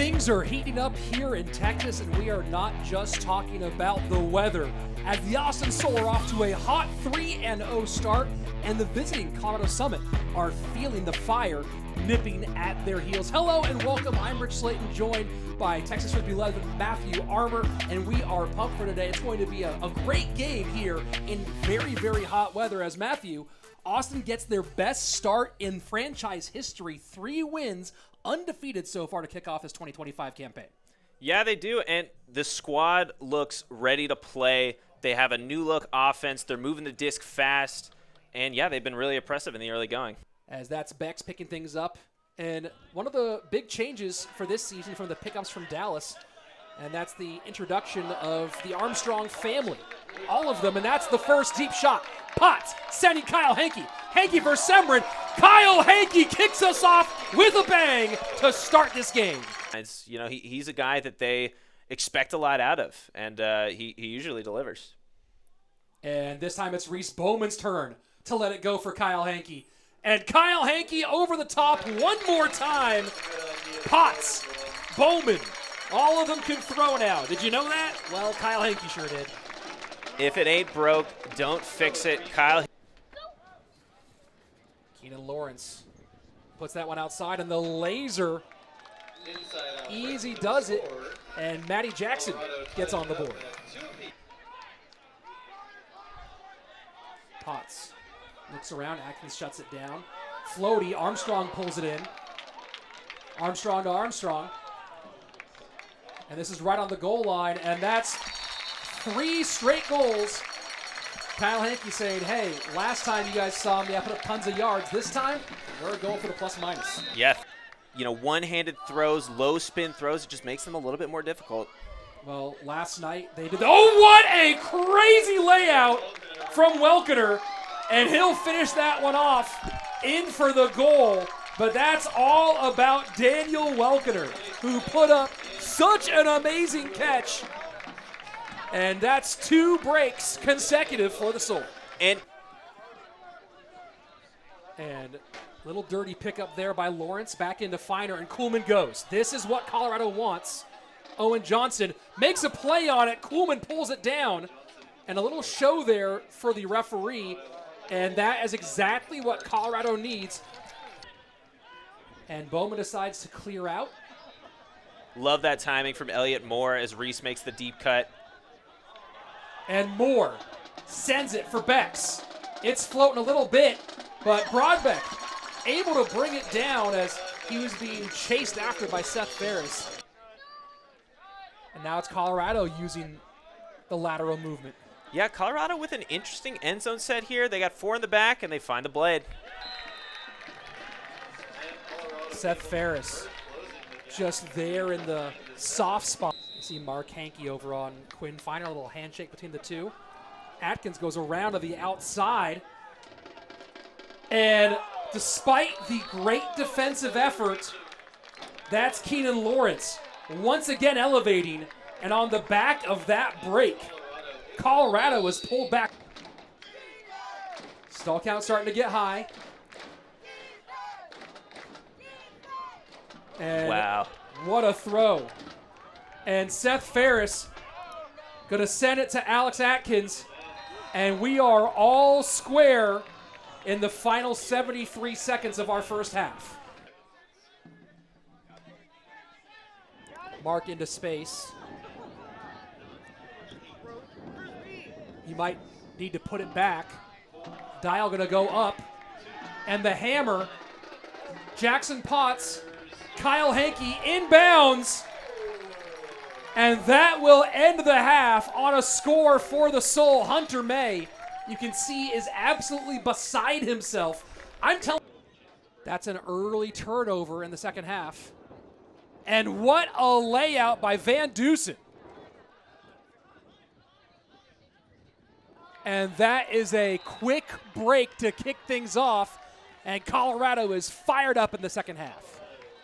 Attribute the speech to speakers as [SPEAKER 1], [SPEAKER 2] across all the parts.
[SPEAKER 1] Things are heating up here in Texas, and we are not just talking about the weather. As the Austin Soul are off to a hot 3-0 start, and the visiting Colorado Summit are feeling the fire nipping at their heels. Hello and welcome. I'm Rich Slayton, joined by Texas Frisbee legend Matthew Armour, and we are pumped for today. It's going to be a great game here in very, very hot weather. As Matthew, Austin gets their best start in franchise history, 3 wins, undefeated so far to kick off this 2025 campaign.
[SPEAKER 2] Yeah, they do, and the squad looks ready to play. They have a new look offense. They're moving the disc fast, and yeah, they've been really impressive in the early going.
[SPEAKER 1] As that's Bex picking things up, and one of the big changes for this season from the pickups from Dallas, and that's the introduction of the Armstrong family, all of them, and that's the first deep shot. Potts sending Kyle Hankey. Hankey for Sembrun. Kyle Hankey kicks us off with a bang to start this game.
[SPEAKER 2] It's, you know, he's a guy that they expect a lot out of, and he usually delivers.
[SPEAKER 1] And this time it's Reese Bowman's turn to let it go for Kyle Hankey. And Kyle Hankey over the top one more time. Potts, Bowman, all of them can throw now. Did you know that? Well, Kyle Hankey sure did.
[SPEAKER 2] If it ain't broke, don't fix it. Kyle.
[SPEAKER 1] Keenan Lawrence puts that one outside, and the laser easy does it, and Matty Jackson gets on the board. Potts looks around, Atkins shuts it down. Floaty, Armstrong pulls it in. Armstrong to Armstrong. And this is right on the goal line, and that's 3 straight goals. Kyle Hankey saying, hey, last time you guys saw me, I put up tons of yards. This time, we're going for the plus-minus.
[SPEAKER 2] Yeah. You know, one-handed throws, low spin throws, it just makes them a little bit more difficult.
[SPEAKER 1] Well, last night they did. Oh, what a crazy layout from Welkener. And he'll finish that one off in for the goal. But that's all about Daniel Welkener, who put up such an amazing catch. And that's 2 breaks consecutive for the Soul.
[SPEAKER 2] And
[SPEAKER 1] little dirty pickup there by Lawrence, back into Feiner, and Kuhlman goes. This is what Colorado wants. Owen Johnson makes a play on it. Kuhlman pulls it down. And a little show there for the referee. And that is exactly what Colorado needs. And Bowman decides to clear out.
[SPEAKER 2] Love that timing from Elliott Moore as Reese makes the deep cut.
[SPEAKER 1] And Moore sends it for Bex. It's floating a little bit, but Broadbeck able to bring it down as he was being chased after by Seth Ferris. And now it's Colorado using the lateral movement.
[SPEAKER 2] Yeah, Colorado with an interesting end zone set here. They got 4 in the back, and they find the blade.
[SPEAKER 1] Seth Ferris just there in the soft spot. You see Mark Hankey over on Quinn Feiner, a little handshake between the two. Atkins goes around to the outside. And despite the great defensive effort, that's Keenan Lawrence once again elevating. And on the back of that break, Colorado was pulled back. Stall count starting to get high. And
[SPEAKER 2] wow.
[SPEAKER 1] What a throw. And Seth Ferris going to send it to Alex Atkins. And we are all square in the final 73 seconds of our first half. Mark into space. You might need to put it back. Dial going to go up. And the hammer, Jackson Potts, Kyle Hankey inbounds. And that will end the half on a score for the Soul. Hunter May, you can see, is absolutely beside himself. I'm telling you, that's an early turnover in the second half. And what a layout by Van Dusen. And that is a quick break to kick things off. And Colorado is fired up in the second half.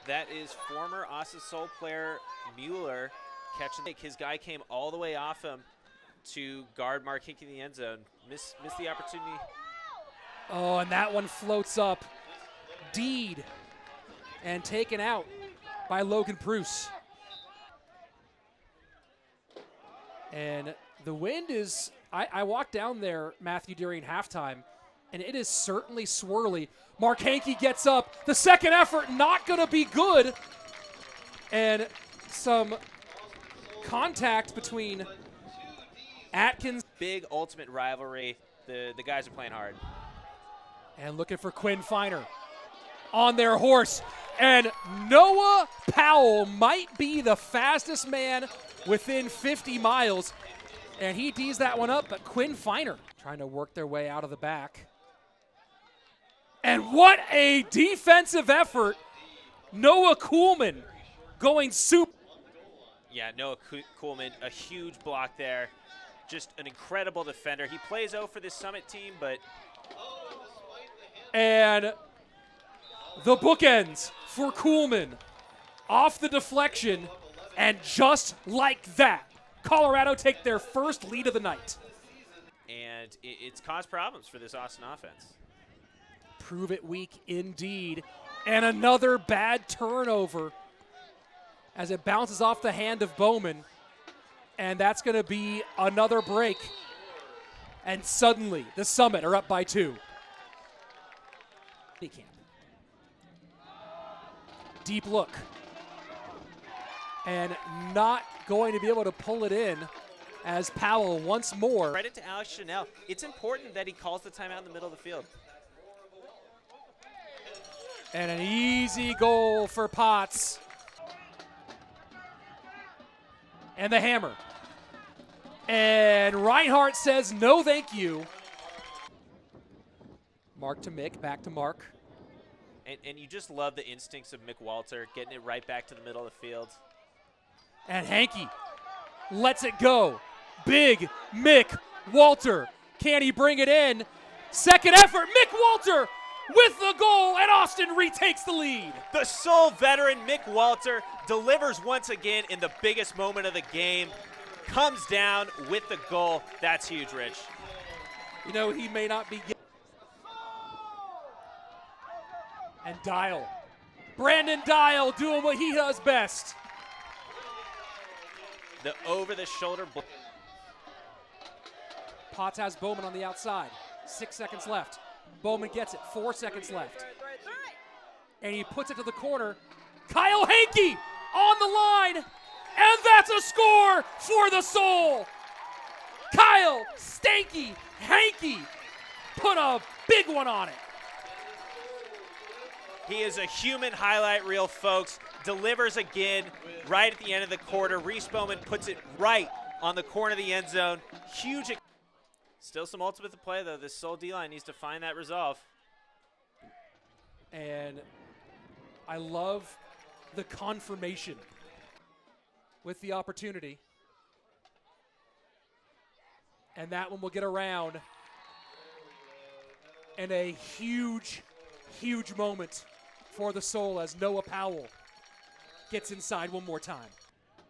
[SPEAKER 2] That is former Austin Soul player Mueller catching. His guy came all the way off him to guard Mark Hickey in the end zone. Missed the opportunity.
[SPEAKER 1] Oh, and that one floats up. Deed and taken out by Logan Bruce. And the wind is, I walked down there, Matthew, during halftime, and it is certainly swirly. Mark Hankey gets up. The second effort not going to be good. And some contact between Atkins.
[SPEAKER 2] Big ultimate rivalry. The guys are playing hard.
[SPEAKER 1] And looking for Quinn Finer on their horse. And Noah Powell might be the fastest man within 50 miles. And he D's that one up, but Quinn Finer trying to work their way out of the back. And what a defensive effort. Noah Kuhlman going super.
[SPEAKER 2] Yeah, Noah Kuhlman, a huge block there. Just an incredible defender. He plays O for this Summit team, but.
[SPEAKER 1] And the bookends for Kuhlman off the deflection. And just like that, Colorado take their first lead of the night.
[SPEAKER 2] And it's caused problems for this Austin offense.
[SPEAKER 1] Prove it weak indeed. And another bad turnover as it bounces off the hand of Bowman. And that's going to be another break. And suddenly, the Summit are up by 2. Deep look. And not going to be able to pull it in as Powell once more.
[SPEAKER 2] Credit to Alex Chanel. It's important that he calls the timeout in the middle of the field.
[SPEAKER 1] And an easy goal for Potts. And the hammer. And Reinhardt says no thank you. Mark to Mick, back to Mark.
[SPEAKER 2] And you just love the instincts of Mick Walter, getting it right back to the middle of the field.
[SPEAKER 1] And Hankey lets it go. Big Mick Walter. Can he bring it in? Second effort, Mick Walter with the goal, and Austin retakes the lead.
[SPEAKER 2] The sole veteran, Mick Walter, delivers once again in the biggest moment of the game. Comes down with the goal. That's huge, Rich.
[SPEAKER 1] You know, he may not be. And Dial. Brandon Dial doing what he does best.
[SPEAKER 2] The over-the-shoulder.
[SPEAKER 1] Potts has Bowman on the outside. 6 seconds left. Bowman gets it. 4 seconds left. And he puts it to the corner. Kyle Hankey on the line. And that's a score for the Soul. Kyle Stanky Hankey put a big one on it.
[SPEAKER 2] He is a human highlight reel, folks. Delivers again right at the end of the quarter. Reese Bowman puts it right on the corner of the end zone. Huge. Still some ultimate to play, though. This Soul D-line needs to find that resolve.
[SPEAKER 1] And I love the confirmation with the opportunity. And that one will get around. And a huge, huge moment for the Soul as Noah Powell gets inside one more time.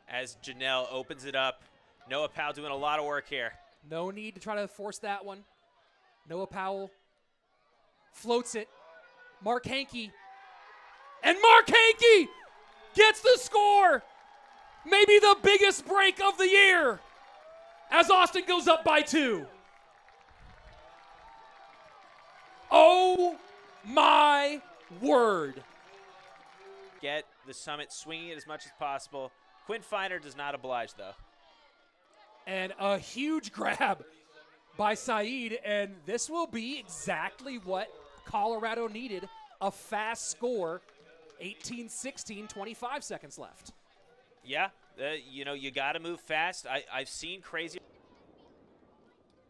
[SPEAKER 2] As Janelle opens it up, Noah Powell doing a lot of work here.
[SPEAKER 1] No need to try to force that one. Noah Powell floats it. Mark Hankey. And Mark Hankey gets the score. Maybe the biggest break of the year as Austin goes up by 2. Oh my word.
[SPEAKER 2] Get the Summit swinging it as much as possible. Quinn Finer does not oblige, though.
[SPEAKER 1] And a huge grab by Saeed, and this will be exactly what Colorado needed, a fast score, 18-16, 25 seconds left.
[SPEAKER 2] Yeah, you know, you got to move fast. I've seen crazy.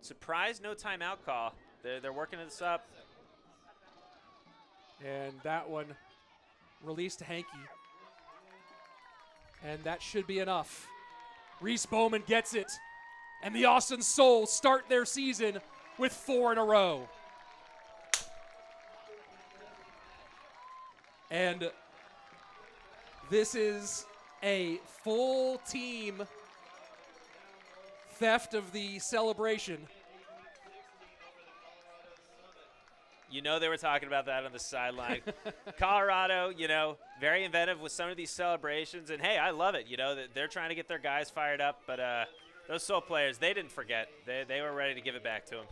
[SPEAKER 2] Surprise, no timeout call. They're working this up.
[SPEAKER 1] And that one released to Hankey. And that should be enough. Reese Bowman gets it. And the Austin Soul start their season with 4 in a row. And this is a full team theft of the celebration.
[SPEAKER 2] You know they were talking about that on the sideline. Colorado, you know, very inventive with some of these celebrations. And, hey, I love it. You know, they're trying to get their guys fired up. But Those Soul players, they didn't forget. They were ready to give it back to him.